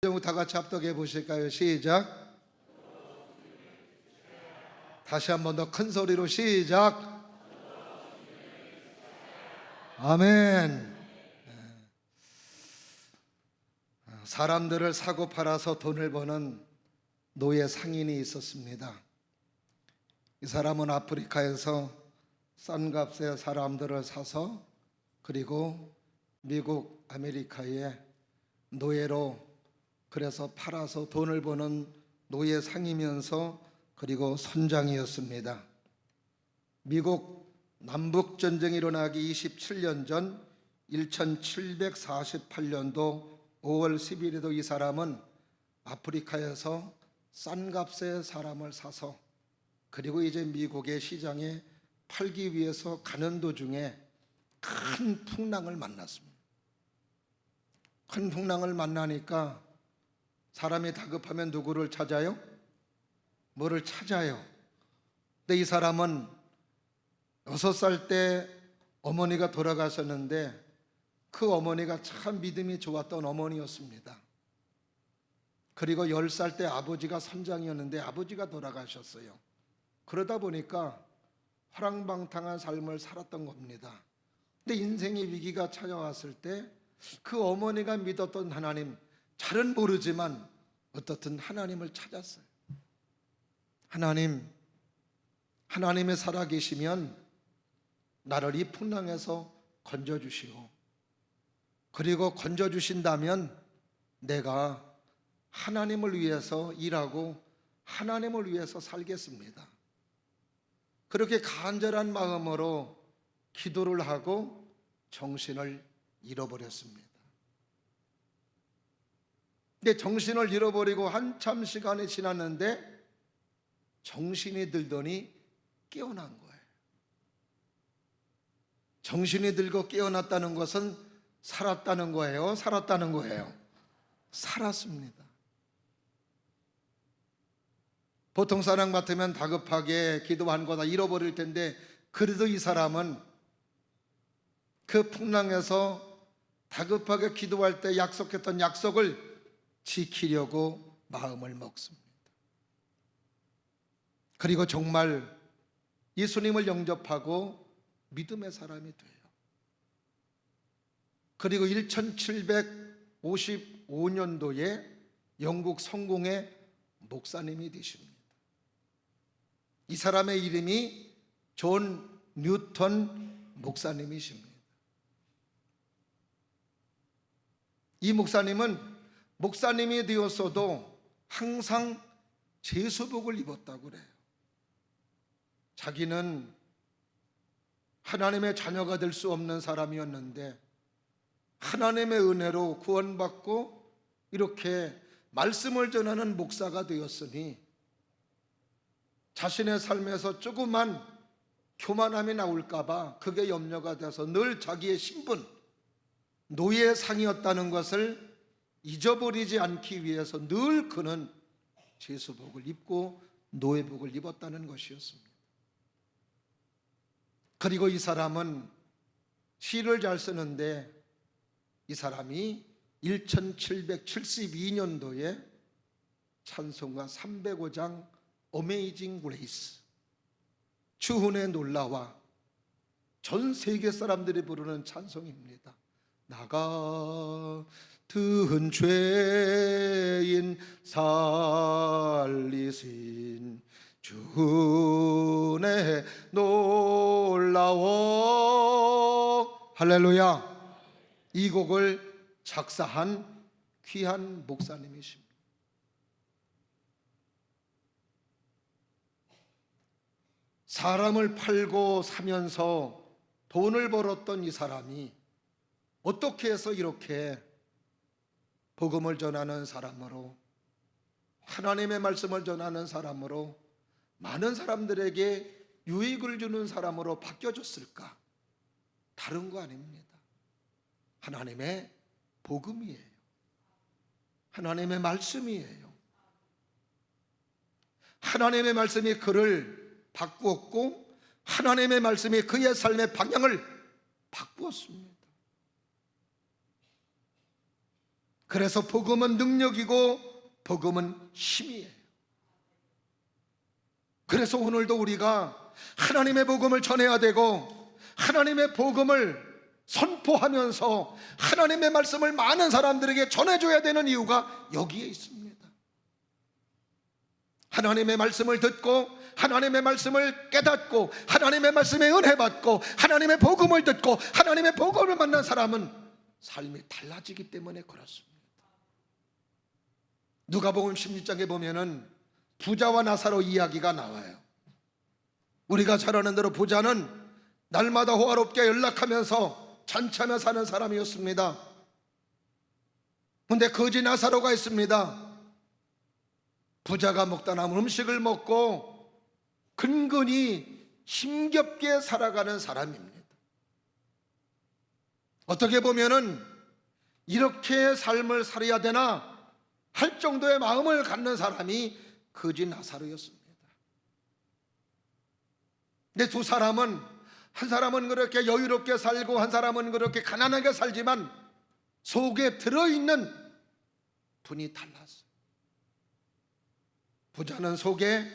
다 같이 합독해 보실까요? 시작. 다시 한 번 더 큰 소리로 시작. 아멘. 사람들을 사고 팔아서 돈을 버는 노예 상인이 있었습니다. 이 사람은 아프리카에서 싼 값에 사람들을 사서 그리고 미국 아메리카에 노예로 그래서 팔아서 돈을 버는 노예 상이면서 그리고 선장이었습니다. 미국 남북전쟁이 일어나기 27년 전 1748년도 5월 10일에도 이 사람은 아프리카에서 싼 값에 사람을 사서 그리고 이제 미국의 시장에 팔기 위해서 가는 도중에 큰 풍랑을 만났습니다. 큰 풍랑을 만나니까 사람이 다급하면 누구를 찾아요? 뭐를 찾아요? 근데 이 사람은 6살 때 어머니가 돌아가셨는데 그 어머니가 참 믿음이 좋았던 어머니였습니다. 그리고 10살 때 아버지가 선장이었는데 아버지가 돌아가셨어요. 그러다 보니까 화랑방탕한 삶을 살았던 겁니다. 근데 인생의 위기가 찾아왔을 때 그 어머니가 믿었던 하나님, 잘은 모르지만 어떻든 하나님을 찾았어요. 하나님의 살아계시면 나를 이 풍랑에서 건져주시오. 그리고 건져주신다면 내가 하나님을 위해서 일하고 하나님을 위해서 살겠습니다. 그렇게 간절한 마음으로 기도를 하고 정신을 잃어버렸습니다. 근데 정신을 잃어버리고 한참 시간이 지났는데 정신이 들더니 깨어난 거예요. 정신이 들고 깨어났다는 것은 살았다는 거예요? 살았다는 거예요? 살았습니다. 보통 사람 같으면 다급하게 기도한 거다 잃어버릴 텐데 그래도 이 사람은 그 풍랑에서 다급하게 기도할 때 약속했던 약속을 지키려고 마음을 먹습니다. 그리고 정말 예수님을 영접하고 믿음의 사람이 돼요. 그리고 1755년도에 영국 성공의 목사님이 되십니다. 이 사람의 이름이 존 뉴턴 목사님이십니다. 이 목사님은 목사님이 되었어도 항상 제수복을 입었다고 그래요. 자기는 하나님의 자녀가 될 수 없는 사람이었는데 하나님의 은혜로 구원받고 이렇게 말씀을 전하는 목사가 되었으니 자신의 삶에서 조그만 교만함이 나올까봐 그게 염려가 돼서 늘 자기의 신분, 노예 상이었다는 것을 잊어버리지 않기 위해서 늘 그는 제수복을 입고 노예복을 입었다는 것이었습니다. 그리고 이 사람은 시를 잘 쓰는데 이 사람이 1772년도에 찬송가 305장 어메이징 그레이스, 주훈의 놀라와 전 세계 사람들이 부르는 찬송입니다. 나 같은 죄인 살리신 주의 놀라워 할렐루야. 이 곡을 작사한 귀한 목사님이십니다. 사람을 팔고 사면서 돈을 벌었던 이 사람이 어떻게 해서 이렇게 복음을 전하는 사람으로 하나님의 말씀을 전하는 사람으로 많은 사람들에게 유익을 주는 사람으로 바뀌어졌을까? 다른 거 아닙니다. 하나님의 복음이에요. 하나님의 말씀이에요. 하나님의 말씀이 그를 바꾸었고 하나님의 말씀이 그의 삶의 방향을 바꾸었습니다. 그래서 복음은 능력이고 복음은 힘이에요. 그래서 오늘도 우리가 하나님의 복음을 전해야 되고 하나님의 복음을 선포하면서 하나님의 말씀을 많은 사람들에게 전해줘야 되는 이유가 여기에 있습니다. 하나님의 말씀을 듣고 하나님의 말씀을 깨닫고 하나님의 말씀에 은혜 받고 하나님의 복음을 듣고 하나님의 복음을 만난 사람은 삶이 달라지기 때문에 그렇습니다. 누가복음 16장에 보면은 부자와 나사로 이야기가 나와요. 우리가 잘 아는 대로 부자는 날마다 호화롭게 연락하면서 잔치하며 사는 사람이었습니다. 그런데 거지 나사로가 있습니다. 부자가 먹다 남은 음식을 먹고 근근히 힘겹게 살아가는 사람입니다. 어떻게 보면은 이렇게 삶을 살아야 되나 할 정도의 마음을 갖는 사람이 거지 나사로였습니다. 근데 두 사람은, 한 사람은 그렇게 여유롭게 살고 한 사람은 그렇게 가난하게 살지만 속에 들어있는 분이 달랐어요. 부자는 속에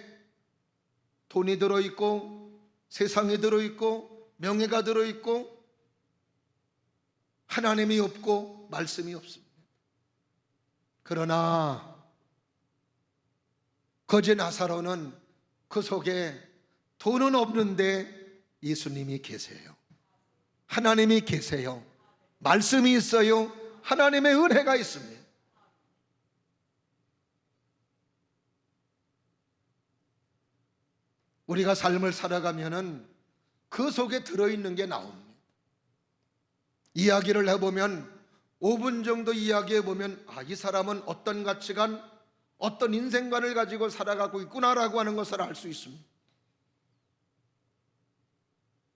돈이 들어있고 세상이 들어있고 명예가 들어있고 하나님이 없고 말씀이 없습니다. 그러나 거지 나사로는 그 속에 돈은 없는데 예수님이 계세요. 하나님이 계세요. 말씀이 있어요. 하나님의 은혜가 있습니다. 우리가 삶을 살아가면은 그 속에 들어있는 게 나옵니다. 이야기를 해보면 5분 정도 이야기해보면 이 사람은 어떤 가치관, 어떤 인생관을 가지고 살아가고 있구나라고 하는 것을 알 수 있습니다.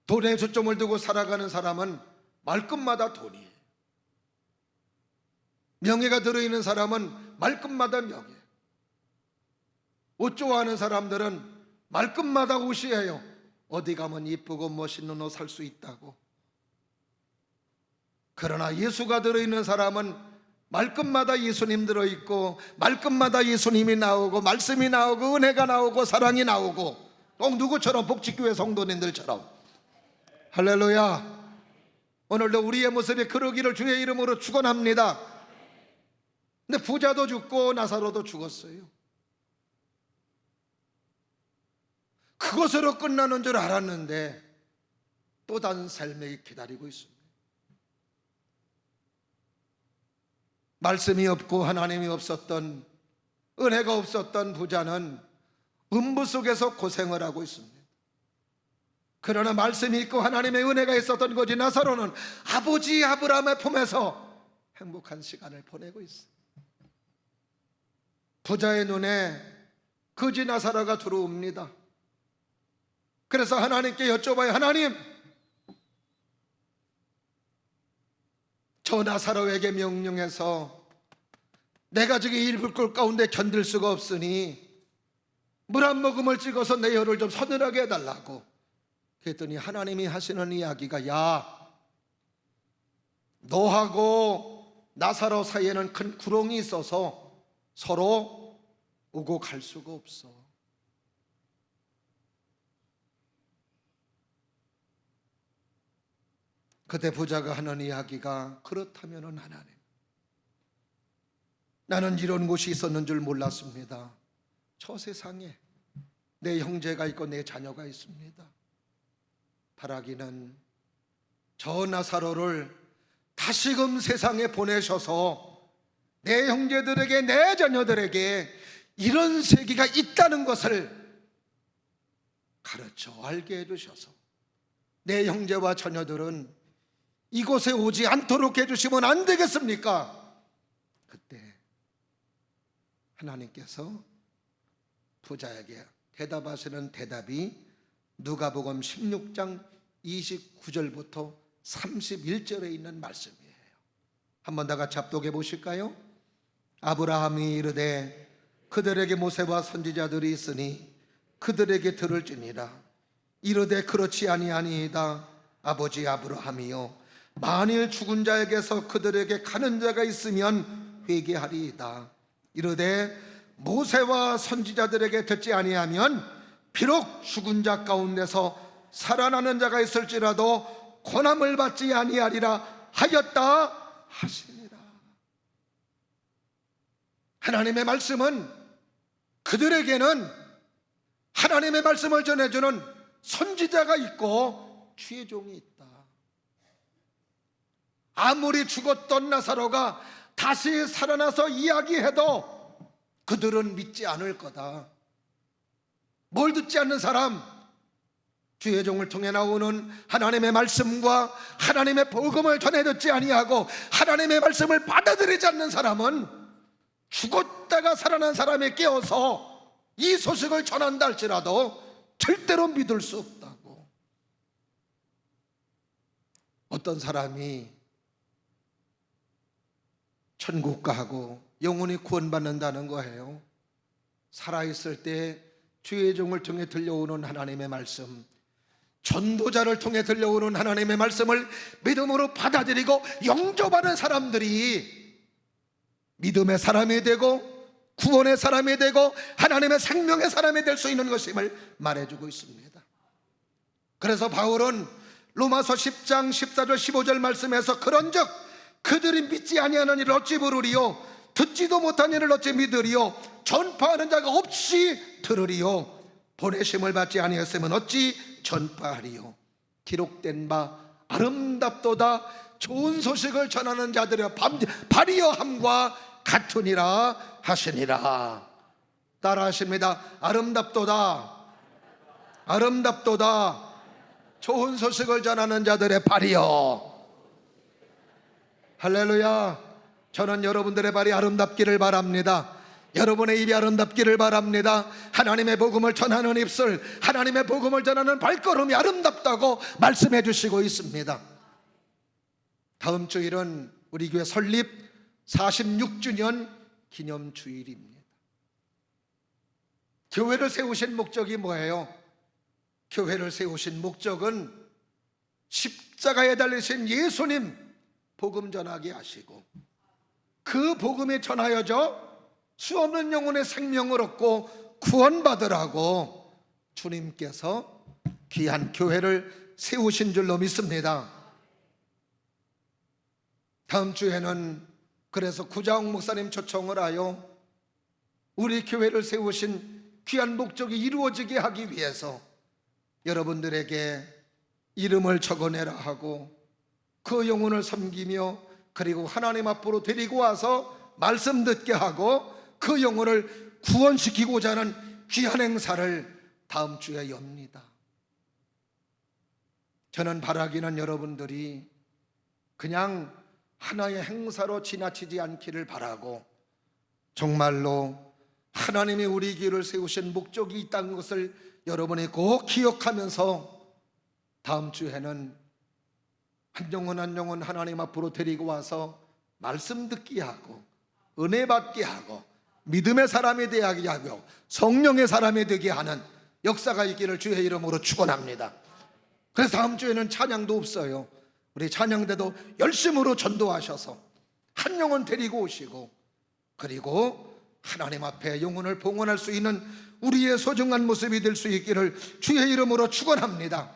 돈에 초점을 두고 살아가는 사람은 말끝마다 돈이에요. 명예가 들어있는 사람은 말끝마다 명예. 옷 좋아하는 사람들은 말끝마다 옷이에요. 어디 가면 이쁘고 멋있는 옷 살 수 있다고. 그러나 예수가 들어있는 사람은 말끝마다 예수님 들어있고 말끝마다 예수님이 나오고 말씀이 나오고 은혜가 나오고 사랑이 나오고 꼭 누구처럼 복직교회 성도님들처럼. 할렐루야. 오늘도 우리의 모습이 그러기를 주의 이름으로 축원합니다. 근데 부자도 죽고 나사로도 죽었어요. 그것으로 끝나는 줄 알았는데 또 다른 삶이 기다리고 있습니다. 말씀이 없고 하나님이 없었던, 은혜가 없었던 부자는 음부 속에서 고생을 하고 있습니다. 그러나 말씀이 있고 하나님의 은혜가 있었던 거지 나사로는 아버지 아브라함의 품에서 행복한 시간을 보내고 있어요. 부자의 눈에 거지 나사로가 들어옵니다. 그래서 하나님께 여쭤봐요. 하나님, 저 나사로에게 명령해서 내가 지금 일불골 가운데 견딜 수가 없으니 물 한 모금을 찍어서 내 혀를 좀 서늘하게 해달라고. 그랬더니 하나님이 하시는 이야기가, 야, 너하고 나사로 사이에는 큰 구렁이 있어서 서로 오고 갈 수가 없어. 그때 부자가 하는 이야기가, 그렇다면은 하나님, 나는 이런 곳이 있었는 줄 몰랐습니다. 저 세상에 내 형제가 있고 내 자녀가 있습니다. 바라기는 저 나사로를 다시금 세상에 보내셔서 내 형제들에게, 내 자녀들에게 이런 세계가 있다는 것을 가르쳐 알게 해주셔서 내 형제와 자녀들은 이곳에 오지 않도록 해주시면 안 되겠습니까? 그때 하나님께서 부자에게 대답하시는 대답이 누가복음 16장 29절부터 31절에 있는 말씀이에요. 한번 다 같이 합독해 보실까요? 아브라함이 이르되 그들에게 모세와 선지자들이 있으니 그들에게 들을지니라. 이르되 그렇지 아니하니이다. 아버지 아브라함이요, 만일 죽은 자에게서 그들에게 가는 자가 있으면 회개하리이다. 이르되 모세와 선지자들에게 듣지 아니하면 비록 죽은 자 가운데서 살아나는 자가 있을지라도 고난을 받지 아니하리라 하였다 하시니라. 하나님의 말씀은 그들에게는 하나님의 말씀을 전해주는 선지자가 있고 주의 종이 있다. 아무리 죽었던 나사로가 다시 살아나서 이야기해도 그들은 믿지 않을 거다. 뭘 듣지 않는 사람? 주의 종을 통해 나오는 하나님의 말씀과 하나님의 복음을 전해 듣지 아니하고 하나님의 말씀을 받아들이지 않는 사람은 죽었다가 살아난 사람에 깨어서 이 소식을 전한다 할지라도 절대로 믿을 수 없다고. 어떤 사람이 천국 가고 영혼이 구원받는다는 거예요. 살아있을 때 주의 종을 통해 들려오는 하나님의 말씀, 전도자를 통해 들려오는 하나님의 말씀을 믿음으로 받아들이고 영접하는 사람들이 믿음의 사람이 되고 구원의 사람이 되고 하나님의 생명의 사람이 될 수 있는 것임을 말해주고 있습니다. 그래서 바울은 로마서 10장 14절 15절 말씀에서 그런즉 그들이 믿지 아니하는 이를 어찌 부르리요 듣지도 못한 이를 어찌 믿으리요 전파하는 자가 없이 들으리요 보내심을 받지 아니했으면 어찌 전파하리요. 기록된 바 아름답도다 좋은 소식을 전하는 자들의 발이여 함과 같으니라 하시니라. 따라 하십니다. 아름답도다, 아름답도다 좋은 소식을 전하는 자들의 발이여. 할렐루야. 저는 여러분들의 발이 아름답기를 바랍니다. 여러분의 입이 아름답기를 바랍니다. 하나님의 복음을 전하는 입술, 하나님의 복음을 전하는 발걸음이 아름답다고 말씀해 주시고 있습니다. 다음 주일은 우리 교회 설립 46주년 기념주일입니다. 교회를 세우신 목적이 뭐예요? 교회를 세우신 목적은 십자가에 달리신 예수님 복음 전하게 하시고 그 복음에 전하여져 수없는 영혼의 생명을 얻고 구원받으라고 주님께서 귀한 교회를 세우신 줄로 믿습니다. 다음 주에는 그래서 구자옥 목사님 초청을 하여 우리 교회를 세우신 귀한 목적이 이루어지게 하기 위해서 여러분들에게 이름을 적어내라 하고 그 영혼을 섬기며 그리고 하나님 앞으로 데리고 와서 말씀 듣게 하고 그 영혼을 구원시키고자 하는 귀한 행사를 다음 주에 엽니다. 저는 바라기는 여러분들이 그냥 하나의 행사로 지나치지 않기를 바라고 정말로 하나님이 우리 교회를 세우신 목적이 있다는 것을 여러분이 꼭 기억하면서 다음 주에는 한 영혼 한 영혼 하나님 앞으로 데리고 와서 말씀 듣게 하고 은혜 받게 하고 믿음의 사람이 되게 하고 성령의 사람이 되게 하는 역사가 있기를 주의 이름으로 축원합니다. 그래서 다음 주에는 찬양도 없어요. 우리 찬양대도 열심으로 전도하셔서 한 영혼 데리고 오시고 그리고 하나님 앞에 영혼을 봉헌할 수 있는 우리의 소중한 모습이 될 수 있기를 주의 이름으로 축원합니다.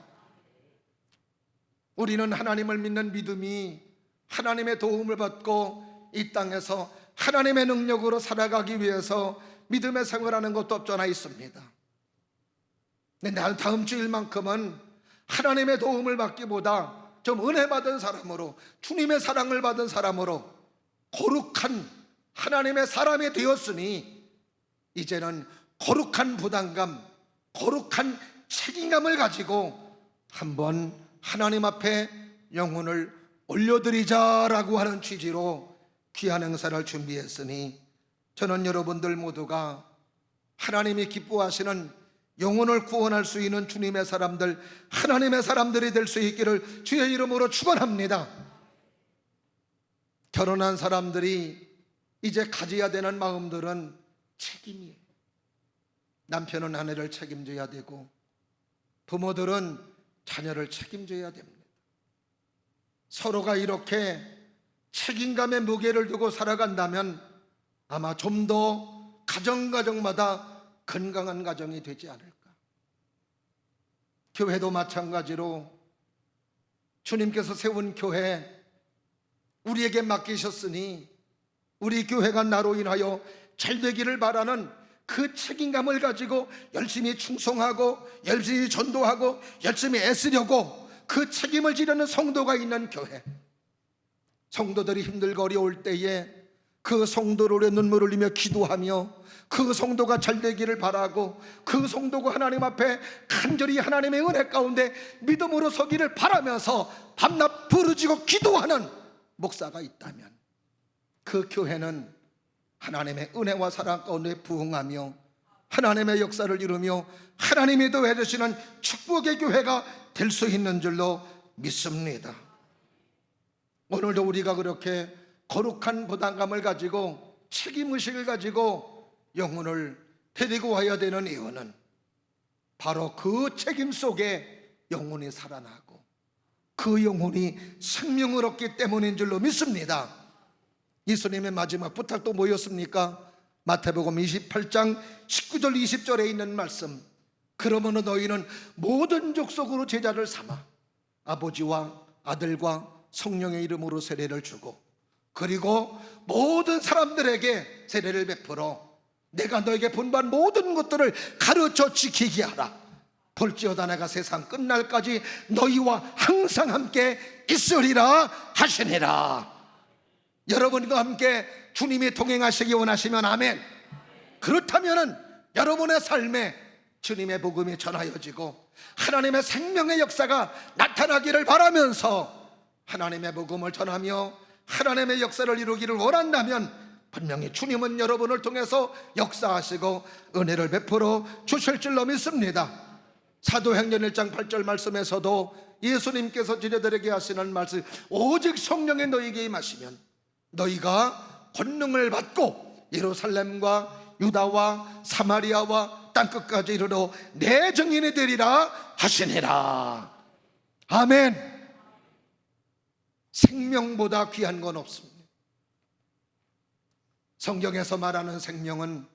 우리는 하나님을 믿는 믿음이 하나님의 도움을 받고 이 땅에서 하나님의 능력으로 살아가기 위해서 믿음의 생활하는 것도 없잖아 있습니다. 근데 나는 다음 주일만큼은 하나님의 도움을 받기보다 좀 은혜 받은 사람으로 주님의 사랑을 받은 사람으로 거룩한 하나님의 사람이 되었으니 이제는 거룩한 부담감, 거룩한 책임감을 가지고 한번 하나님 앞에 영혼을 올려드리자라고 하는 취지로 귀한 행사를 준비했으니 저는 여러분들 모두가 하나님이 기뻐하시는 영혼을 구원할 수 있는 주님의 사람들, 하나님의 사람들이 될 수 있기를 주의 이름으로 축원합니다. 결혼한 사람들이 이제 가져야 되는 마음들은 책임이에요. 남편은 아내를 책임져야 되고 부모들은 자녀를 책임져야 됩니다. 서로가 이렇게 책임감의 무게를 두고 살아간다면 아마 좀 더 가정마다 건강한 가정이 되지 않을까. 교회도 마찬가지로 주님께서 세운 교회 우리에게 맡기셨으니 우리 교회가 나로 인하여 잘 되기를 바라는 그 책임감을 가지고 열심히 충성하고 열심히 전도하고 열심히 애쓰려고 그 책임을 지려는 성도가 있는 교회, 성도들이 힘들고 어려울 때에 그 성도를 위해 눈물을 흘리며 기도하며 그 성도가 잘 되기를 바라고 그 성도가 하나님 앞에 간절히 하나님의 은혜 가운데 믿음으로 서기를 바라면서 밤낮 부르짖고 기도하는 목사가 있다면 그 교회는 하나님의 은혜와 사랑 가운데 부흥하며 하나님의 역사를 이루며 하나님이 더해 주시는 축복의 교회가 될 수 있는 줄로 믿습니다. 오늘도 우리가 그렇게 거룩한 부담감을 가지고 책임의식을 가지고 영혼을 데리고 와야 되는 이유는 바로 그 책임 속에 영혼이 살아나고 그 영혼이 생명을 얻기 때문인 줄로 믿습니다. 예수님의 마지막 부탁도 뭐였습니까? 마태복음 28장 19절 20절에 있는 말씀, 그러므로 너희는 모든 족속으로 제자를 삼아 아버지와 아들과 성령의 이름으로 세례를 주고 그리고 모든 사람들에게 세례를 베풀어 내가 너에게 분부한 모든 것들을 가르쳐 지키게 하라. 볼지어다 내가 세상 끝날까지 너희와 항상 함께 있으리라 하시니라. 여러분과 함께 주님이 동행하시기 원하시면 아멘. 그렇다면 여러분의 삶에 주님의 복음이 전하여지고 하나님의 생명의 역사가 나타나기를 바라면서 하나님의 복음을 전하며 하나님의 역사를 이루기를 원한다면 분명히 주님은 여러분을 통해서 역사하시고 은혜를 베풀어 주실 줄로 믿습니다. 사도행전 1장 8절 말씀에서도 예수님께서 제자들에게 하시는 말씀, 오직 성령이 너희에게 임하시면 너희가 권능을 받고 예루살렘과 유다와 사마리아와 땅끝까지 이르러 내 증인이 되리라 하시니라. 아멘. 생명보다 귀한 건 없습니다. 성경에서 말하는 생명은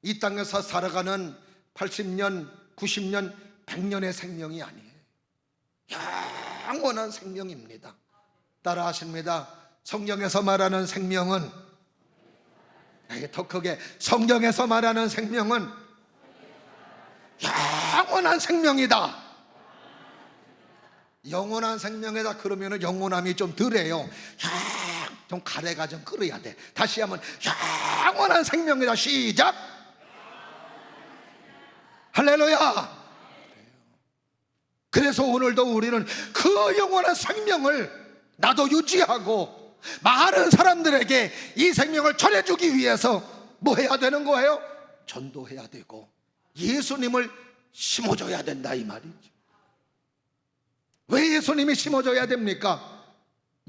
이 땅에서 살아가는 80년, 90년, 100년의 생명이 아니에요. 영원한 생명입니다. 따라 하십니다. 성경에서 말하는 생명은, 더 크게, 성경에서 말하는 생명은 영원한 생명이다. 영원한 생명이다 그러면 영원함이 좀 덜해요. 좀 가래가 좀 끓어야 돼. 다시 한번, 영원한 생명이다. 시작. 할렐루야. 그래서 오늘도 우리는 그 영원한 생명을 나도 유지하고 많은 사람들에게 이 생명을 전해주기 위해서 뭐 해야 되는 거예요? 전도해야 되고 예수님을 심어줘야 된다 이 말이죠. 왜 예수님이 심어줘야 됩니까?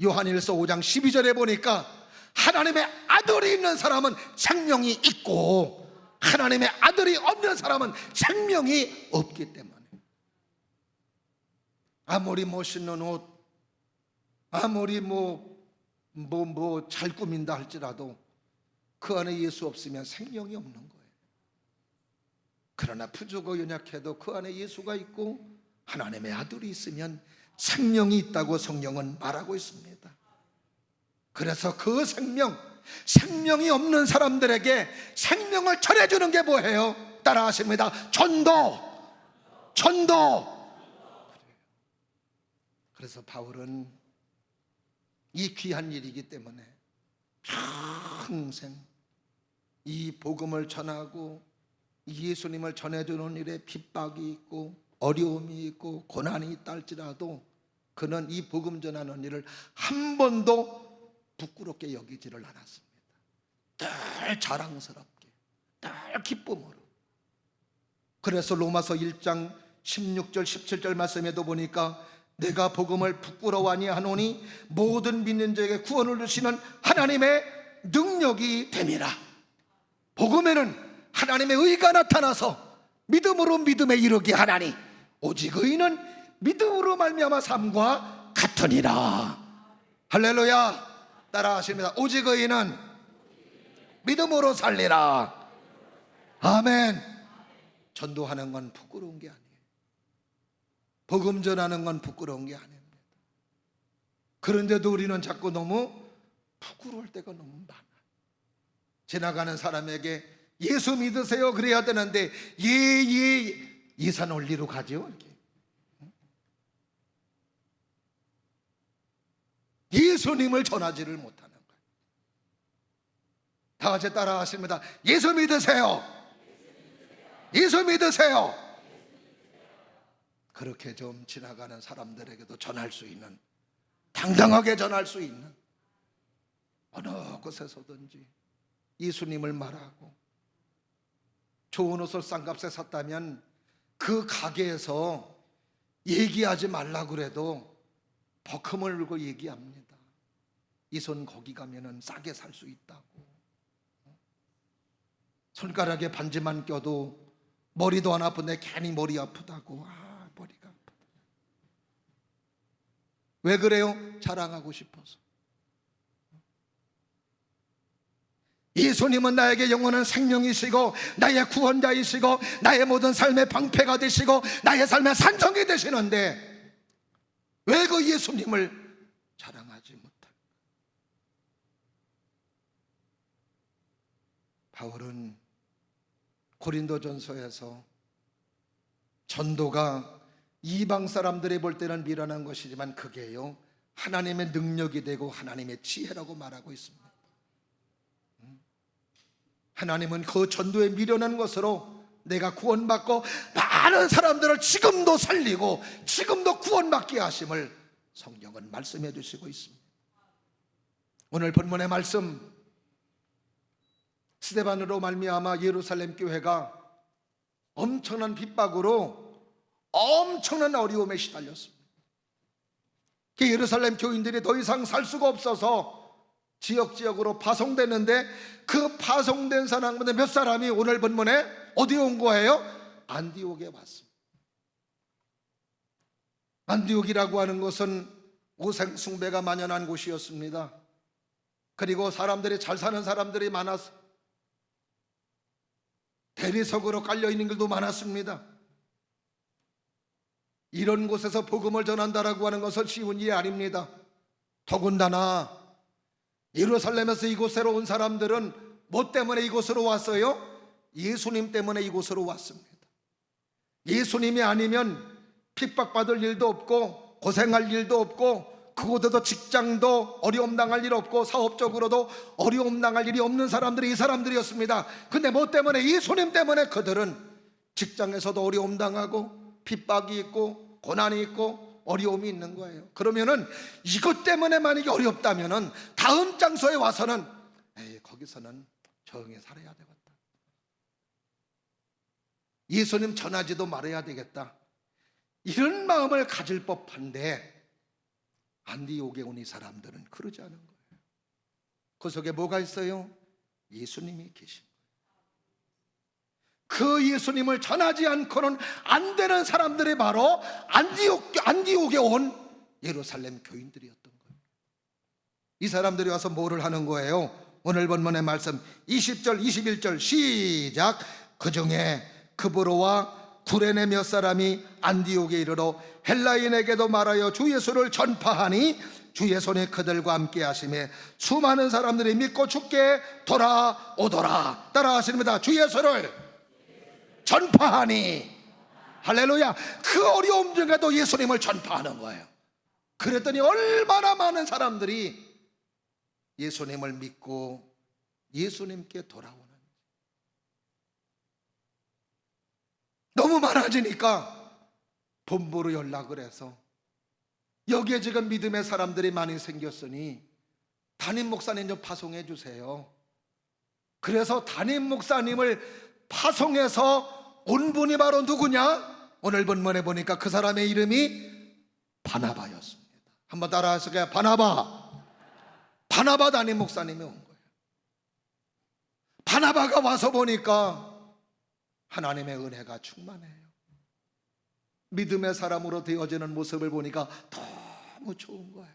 요한일서 5장 12절에 보니까 하나님의 아들이 있는 사람은 생명이 있고 하나님의 아들이 없는 사람은 생명이 없기 때문에, 아무리 멋있는 옷, 아무리 잘 꾸민다 할지라도 그 안에 예수 없으면 생명이 없는 거예요. 그러나 부족하고 연약해도 그 안에 예수가 있고 하나님의 아들이 있으면 생명이 있다고 성경은 말하고 있습니다. 그래서 그 생명이 없는 사람들에게 생명을 전해주는 게 뭐예요? 따라 하십니다. 전도. 그래서 바울은 이 귀한 일이기 때문에 평생 이 복음을 전하고 예수님을 전해주는 일에 핍박이 있고 어려움이 있고 고난이 있다 할지라도 그는 이 복음 전하는 일을 한 번도 부끄럽게 여기지를 않았습니다. 늘 자랑스럽게, 늘 기쁨으로. 그래서 로마서 1장 16절 17절 말씀에도 보니까 내가 복음을 부끄러워 아니하노니 모든 믿는 자에게 구원을 주시는 하나님의 능력이 됨이라. 복음에는 하나님의 의가 나타나서 믿음으로 믿음에 이르게 하나니 오직 의인은 믿음으로 말미암아 삶과 같으니라. 할렐루야. 따라 하십니다. 오직 의인은 믿음으로 살리라. 아멘. 전도하는 건 부끄러운 게 아니에요. 복음 전하는 건 부끄러운 게 아닙니다. 그런데도 우리는 자꾸 너무 부끄러울 때가 너무 많아. 지나가는 사람에게 예수 믿으세요 그래야 되는데 예산 올리러 가죠. 이렇게. 예수님을 전하지를 못하는 거예요. 다 같이 따라 하십니다. 예수 믿으세요. 예수 믿으세요. 그렇게 좀 지나가는 사람들에게도 전할 수 있는, 당당하게 전할 수 있는, 어느 곳에서든지 예수님을 말하고, 좋은 옷을 싼값에 샀다면 그 가게에서 얘기하지 말라 그래도 버금을 울고 얘기합니다. 이 손 거기 가면은 싸게 살 수 있다고. 손가락에 반지만 껴도 머리도 안 아픈데 괜히 머리 아프다고. 머리가 아프다. 왜 그래요? 자랑하고 싶어서. 예수님은 나에게 영원한 생명이시고 나의 구원자이시고 나의 모든 삶의 방패가 되시고 나의 삶의 산성이 되시는데 왜 그 예수님을 자랑하지 못할까? 바울은 고린도전서에서 전도가 이방 사람들이 볼 때는 미련한 것이지만 그게요 하나님의 능력이 되고 하나님의 지혜라고 말하고 있습니다. 하나님은 그 전도에 미련한 것으로 내가 구원받고 많은 사람들을 지금도 살리고 지금도 구원받게 하심을 성경은 말씀해 주시고 있습니다. 오늘 본문의 말씀, 스데반으로 말미암아 예루살렘 교회가 엄청난 핍박으로 엄청난 어려움에 시달렸습니다. 그 예루살렘 교인들이 더 이상 살 수가 없어서 지역으로 파송됐는데 그 파송된 사람들 몇 사람이 오늘 본문에 어디에 온 거예요? 안디옥에 왔습니다. 안디옥이라고 하는 것은 우상 숭배가 만연한 곳이었습니다. 그리고 사람들이 잘 사는 사람들이 많아서 대리석으로 깔려있는 길도 많았습니다. 이런 곳에서 복음을 전한다라고 하는 것은 쉬운 일이 아닙니다. 더군다나 예루살렘에서 이곳으로 온 사람들은 뭐 때문에 이곳으로 왔어요? 예수님 때문에 이곳으로 왔습니다. 예수님이 아니면 핍박받을 일도 없고 고생할 일도 없고 그곳에도 직장도 어려움 당할 일 없고 사업적으로도 어려움 당할 일이 없는 사람들이 이 사람들이었습니다. 근데 뭐 때문에? 예수님 때문에 그들은 직장에서도 어려움 당하고 핍박이 있고 고난이 있고 어려움이 있는 거예요. 그러면은 이것 때문에 만약에 어렵다면은 다음 장소에 와서는 거기서는 조용히 살아야 되겠다. 예수님 전하지도 말아야 되겠다. 이런 마음을 가질 법한데 안디옥에 온 이 사람들은 그러지 않은 거예요. 그 속에 뭐가 있어요? 예수님이 계신 거예요. 그 예수님을 전하지 않고는 안 되는 사람들이 바로 안디옥에 온 예루살렘 교인들이었던 거예요. 이 사람들이 와서 뭐를 하는 거예요? 오늘 본문의 말씀 20절 21절 시작. 그 중에 그브로와 구레네 몇 사람이 안디옥에 이르러 헬라인에게도 말하여 주 예수를 전파하니 주의 손에 그들과 함께 하심에 수많은 사람들이 믿고 주께 돌아오더라. 따라 하십니다. 주 예수를 전파하니. 할렐루야. 그 어려움 중에도 예수님을 전파하는 거예요. 그랬더니 얼마나 많은 사람들이 예수님을 믿고 예수님께 돌아오는. 너무 많아지니까 본부로 연락을 해서 여기에 지금 믿음의 사람들이 많이 생겼으니 담임 목사님 좀 파송해 주세요. 그래서 담임 목사님을 파송해서 온 분이 바로 누구냐? 오늘 본문에 보니까 그 사람의 이름이 바나바였습니다. 한번 따라 하실까요? 바나바 담임 목사님이 온 거예요. 바나바가 와서 보니까 하나님의 은혜가 충만해요. 믿음의 사람으로 되어지는 모습을 보니까 너무 좋은 거예요.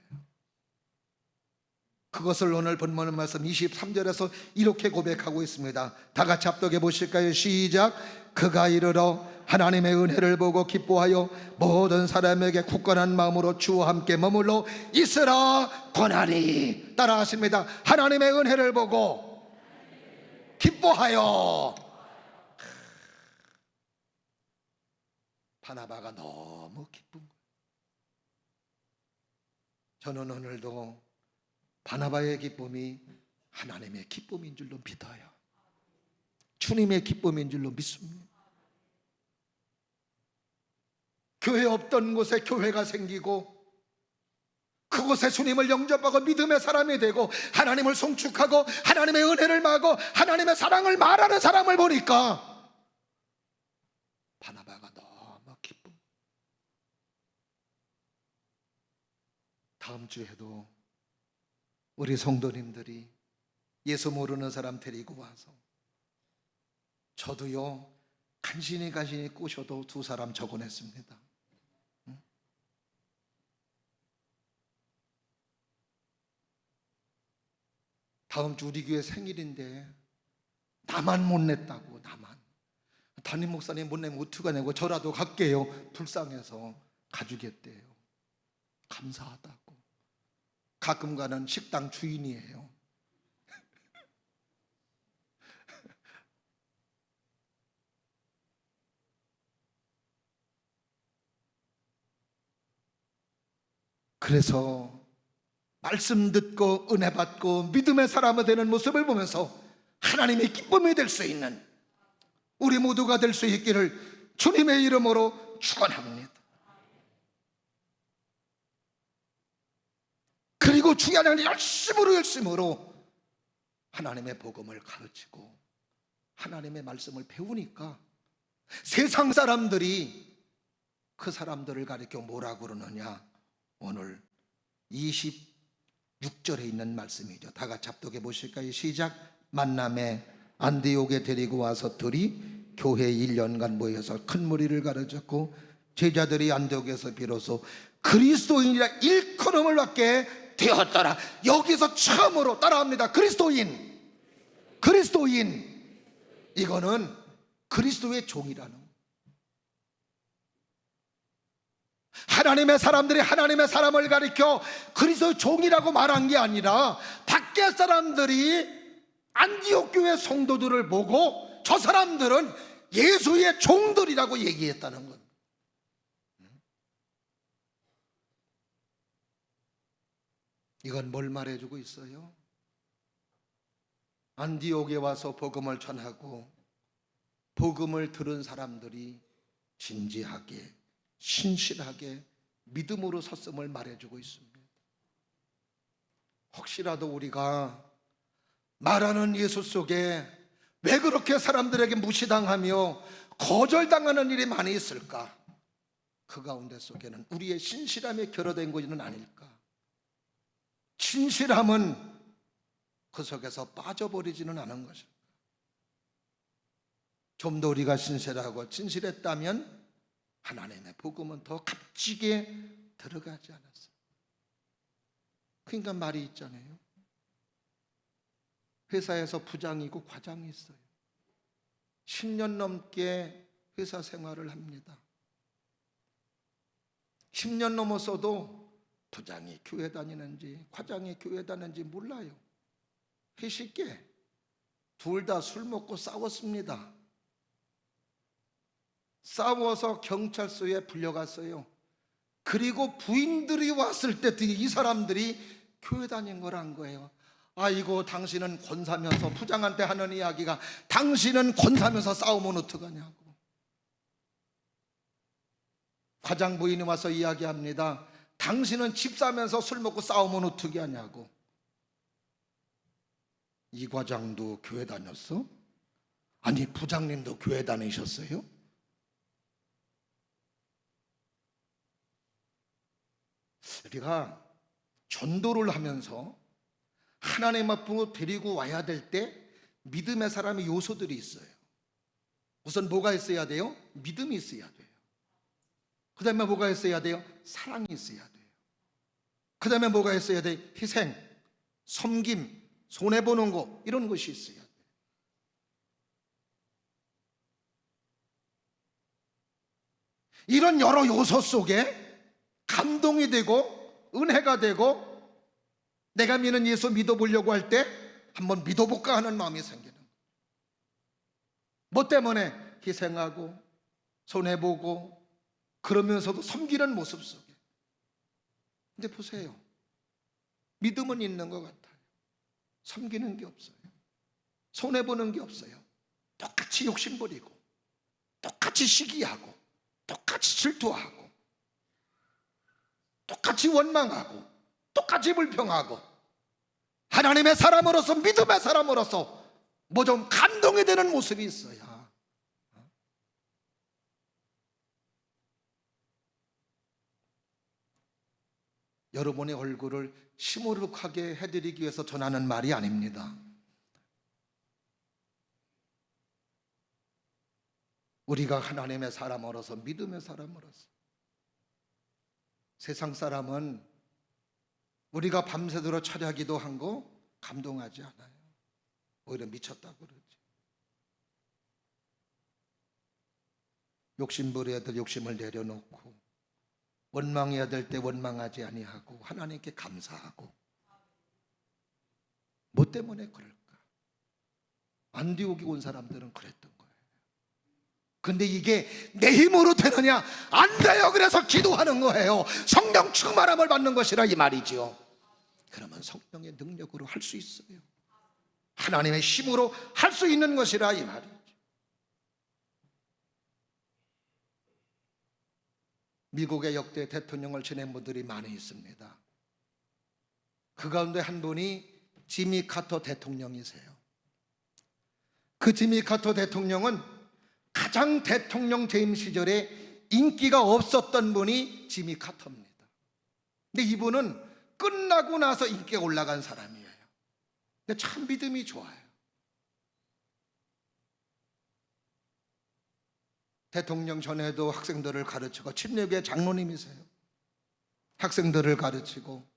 그것을 오늘 본문 말씀 23절에서 이렇게 고백하고 있습니다. 다 같이 합독해 보실까요? 시작. 그가 이르러 하나님의 은혜를 보고 기뻐하여 모든 사람에게 굳건한 마음으로 주와 함께 머물러 있으라 권하니. 따라하십니다. 하나님의 은혜를 보고 기뻐하여. 바나바가 너무 기쁜 거예요. 저는 오늘도 바나바의 기쁨이 하나님의 기쁨인 줄로 믿어요. 주님의 기쁨인 줄로 믿습니다. 교회 없던 곳에 교회가 생기고 그곳에 주님을 영접하고 믿음의 사람이 되고 하나님을 송축하고 하나님의 은혜를 말하고 하나님의 사랑을 말하는 사람을 보니까 바나바가 너무 기쁨. 다음 주에도 우리 성도님들이 예수 모르는 사람 데리고 와서 저도요 간신히 꼬셔도 2사람 적어냈습니다. 다음 주 우리 교회 생일인데 나만 못 냈다고. 나만. 담임 목사님 못 내면 어떡하냐고. 저라도 갈게요. 불쌍해서 가주겠대요. 감사하다고. 가끔 가는 식당 주인이에요. 그래서 말씀 듣고 은혜 받고 믿음의 사람이 되는 모습을 보면서 하나님의 기쁨이 될 수 있는 우리 모두가 될 수 있기를 주님의 이름으로 축원합니다. 그리고 중요한 건 열심으로 하나님의 복음을 가르치고 하나님의 말씀을 배우니까 세상 사람들이 그 사람들을 가리켜 뭐라고 그러느냐. 오늘 26절에 있는 말씀이죠. 다 같이 합독해 보실까요? 시작. 만남에 안디옥에 데리고 와서 둘이 교회 1년간 모여서 큰 무리를 가르쳤고 제자들이 안디옥에서 비로소 그리스도인이라 일컬음을 받게 되었더라. 여기서 처음으로 따라합니다. 그리스도인. 이거는 그리스도의 종이라는, 하나님의 사람들이 하나님의 사람을 가리켜 그리스도의 종이라고 말한 게 아니라 밖에 사람들이 안디옥 교회 성도들을 보고 저 사람들은 예수의 종들이라고 얘기했다는 것. 이건 뭘 말해주고 있어요? 안디옥에 와서 복음을 전하고 복음을 들은 사람들이 진지하게 신실하게 믿음으로 섰음을 말해주고 있습니다. 혹시라도 우리가 말하는 예수 속에 왜 그렇게 사람들에게 무시당하며 거절당하는 일이 많이 있을까? 그 가운데 속에는 우리의 신실함이 결여된 것은 아닐까? 진실함은 그 속에서 빠져버리지는 않은 것일까? 좀 더 우리가 신실하고 진실했다면 하나님의 복음은 더 값지게 들어가지 않았어요. 그러니까 말이 있잖아요. 회사에서 부장이고 과장이 있어요. 10년 넘게 회사 생활을 합니다. 10년 넘었어도 부장이 교회 다니는지 과장이 교회 다니는지 몰라요. 회식에 둘 다 술 먹고 싸웠습니다. 싸워서 경찰서에 불려갔어요. 그리고 부인들이 왔을 때 이 사람들이 교회 다닌 거란 거예요. 아이고, 당신은 권사면서, 부장한테 하는 이야기가 당신은 권사면서 싸우면 어떡하냐고. 과장 부인이 와서 이야기합니다. 당신은 집 사면서 술 먹고 싸우면 어떻게 하냐고. 이 과장도 교회 다녔어? 아니, 부장님도 교회 다니셨어요? 우리가 전도를 하면서 하나님 앞으로 데리고 와야 될 때 믿음의 사람의 요소들이 있어요. 우선 뭐가 있어야 돼요? 믿음이 있어야 돼요. 그 다음에 뭐가 있어야 돼요? 사랑이 있어야 돼요. 그 다음에 뭐가 있어야 돼요? 희생. 섬김, 손해보는 거, 이런 것이 있어야 돼요. 이런 여러 요소 속에 감동이 되고 은혜가 되고 내가 믿는 예수 믿어보려고 할 때 한번 믿어볼까 하는 마음이 생기는 거예요. 뭐 때문에? 희생하고 손해보고 그러면서도 섬기는 모습 속에. 근데 보세요, 믿음은 있는 것 같아요. 섬기는 게 없어요. 손해보는 게 없어요. 똑같이 욕심부리고 똑같이 시기하고 똑같이 질투하고 똑같이 원망하고 똑같이 불평하고, 하나님의 사람으로서, 믿음의 사람으로서 뭐 좀 감동이 되는 모습이 있어야. 여러분의 얼굴을 시무룩하게 해드리기 위해서 전하는 말이 아닙니다. 우리가 하나님의 사람으로서, 믿음의 사람으로서, 세상 사람은 우리가 밤새도록 철야기도 한 거 감동하지 않아요. 오히려 미쳤다고 그러지. 욕심부려야 될 욕심을 내려놓고 원망해야 될 때 원망하지 아니하고 하나님께 감사하고. 뭐 때문에 그럴까? 안디옥에 온 사람들은 그랬던 거예요. 근데 이게 내 힘으로 되느냐? 안 돼요. 그래서 기도하는 거예요. 성령 충만함을 받는 것이라 이 말이죠. 그러면 성령의 능력으로 할 수 있어요. 하나님의 힘으로 할 수 있는 것이라 이 말이죠. 미국의 역대 대통령을 지낸 분들이 많이 있습니다. 그 가운데 한 분이 지미 카터 대통령이세요. 그 지미 카터 대통령은 가장 대통령 재임 시절에 인기가 없었던 분이 지미 카터입니다. 근데 이분은 끝나고 나서 인기가 올라간 사람이에요. 근데 참 믿음이 좋아요. 대통령 전에도 학생들을 가르치고, 침례교회 장로님이세요. 학생들을 가르치고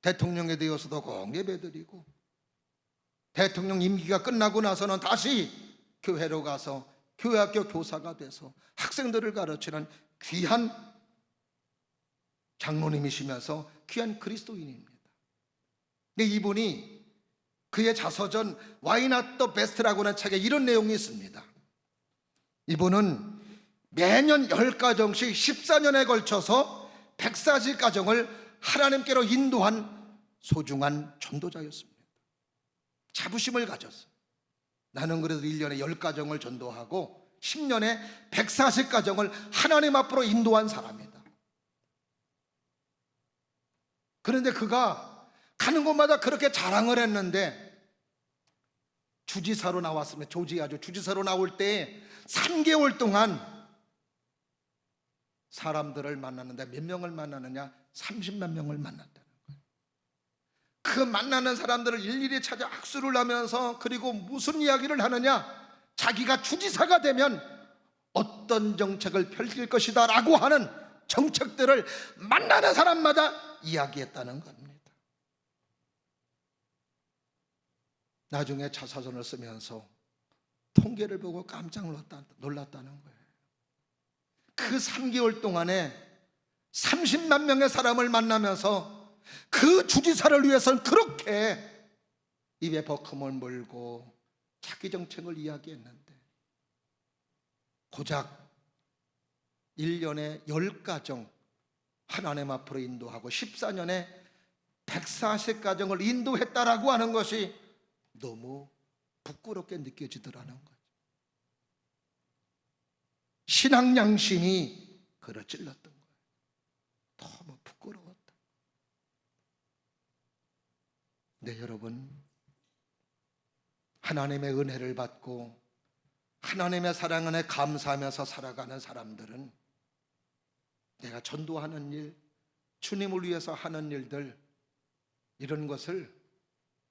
대통령에 되어서도 꼭 예배드리고, 대통령 임기가 끝나고 나서는 다시 교회로 가서 교회학교 교사가 돼서 학생들을 가르치는 귀한 장로님이시면서 귀한 그리스도인입니다. 근데 이분이 그의 자서전 Why Not the Best라고 하는 책에 이런 내용이 있습니다. 이분은 매년 10가정씩 14년에 걸쳐서 140가정을 하나님께로 인도한 소중한 전도자였습니다. 자부심을 가졌어요. 나는 그래도 1년에 10가정을 전도하고 10년에 140가정을 하나님 앞으로 인도한 사람이다. 그런데 그가 가는 곳마다 그렇게 자랑을 했는데, 주지사로 나왔습니다. 조지아주 주지사로 나올 때 3개월 동안 사람들을 만났는데 몇 명을 만나느냐? 30만 명을 만났다는 거예요. 그 만나는 사람들을 일일이 찾아 악수를 하면서, 그리고 무슨 이야기를 하느냐? 자기가 주지사가 되면 어떤 정책을 펼칠 것이다 라고 하는 정책들을 만나는 사람마다 이야기했다는 겁니다. 나중에 자서전을 쓰면서 통계를 보고 깜짝 놀랐다는 거예요. 그 3개월 동안에 30만 명의 사람을 만나면서 그 주지사를 위해서는 그렇게 입에 버금을 물고 자기 정책을 이야기했는데, 고작 1년에 10가정 하나님 앞으로 인도하고 14년에 140가정을 인도했다라고 하는 것이 너무 부끄럽게 느껴지더라는 거죠. 신앙 양심이 그를 찔렀던 거예요. 너무 부끄러웠다. 네, 여러분, 하나님의 은혜를 받고 하나님의 사랑 안에 감사하면서 살아가는 사람들은 내가 전도하는 일, 주님을 위해서 하는 일들, 이런 것을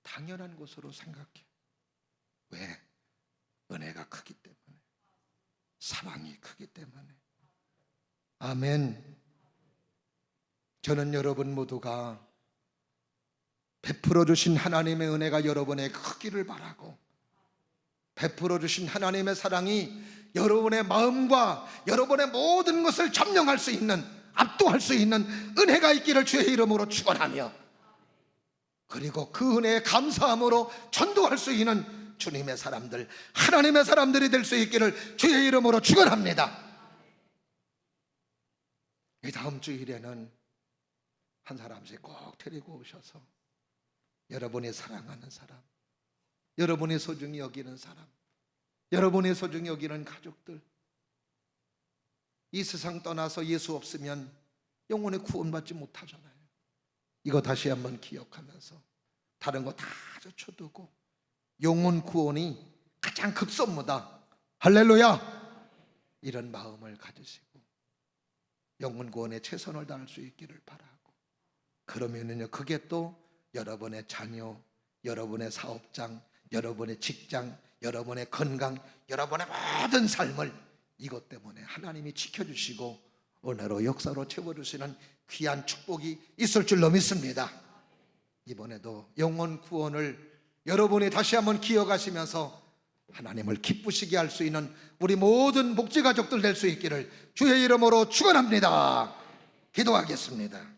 당연한 것으로 생각해. 왜? 은혜가 크기 때문에, 사랑이 크기 때문에. 아멘. 저는 여러분 모두가 베풀어 주신 하나님의 은혜가 여러분의 크기를 바라고, 베풀어 주신 하나님의 사랑이 여러분의 마음과 여러분의 모든 것을 점령할 수 있는, 압도할 수 있는 은혜가 있기를 주의 이름으로 축원하며, 그리고 그 은혜에 감사함으로 전도할 수 있는 주님의 사람들, 하나님의 사람들이 될 수 있기를 주의 이름으로 축원합니다. 이 다음 주일에는 한 사람씩 꼭 데리고 오셔서 여러분이 사랑하는 사람, 여러분이 소중히 여기는 사람, 여러분이 소중히 여기는 가족들, 이 세상 떠나서 예수 없으면 영혼의 구원받지 못하잖아요. 이거 다시 한번 기억하면서 다른 거 다 젖혀두고 영혼 구원이 가장 급선무다, 할렐루야, 이런 마음을 가지시고 영혼 구원에 최선을 다할 수 있기를 바라고, 그러면은요 그게 또 여러분의 자녀, 여러분의 사업장, 여러분의 직장, 여러분의 건강, 여러분의 모든 삶을 이것 때문에 하나님이 지켜주시고 은혜로 역사로 채워주시는 귀한 축복이 있을 줄로 믿습니다. 이번에도 영혼 구원을 여러분이 다시 한번 기억하시면서 하나님을 기쁘시게 할 수 있는 우리 모든 목지가족들 될 수 있기를 주의 이름으로 축원합니다. 기도하겠습니다.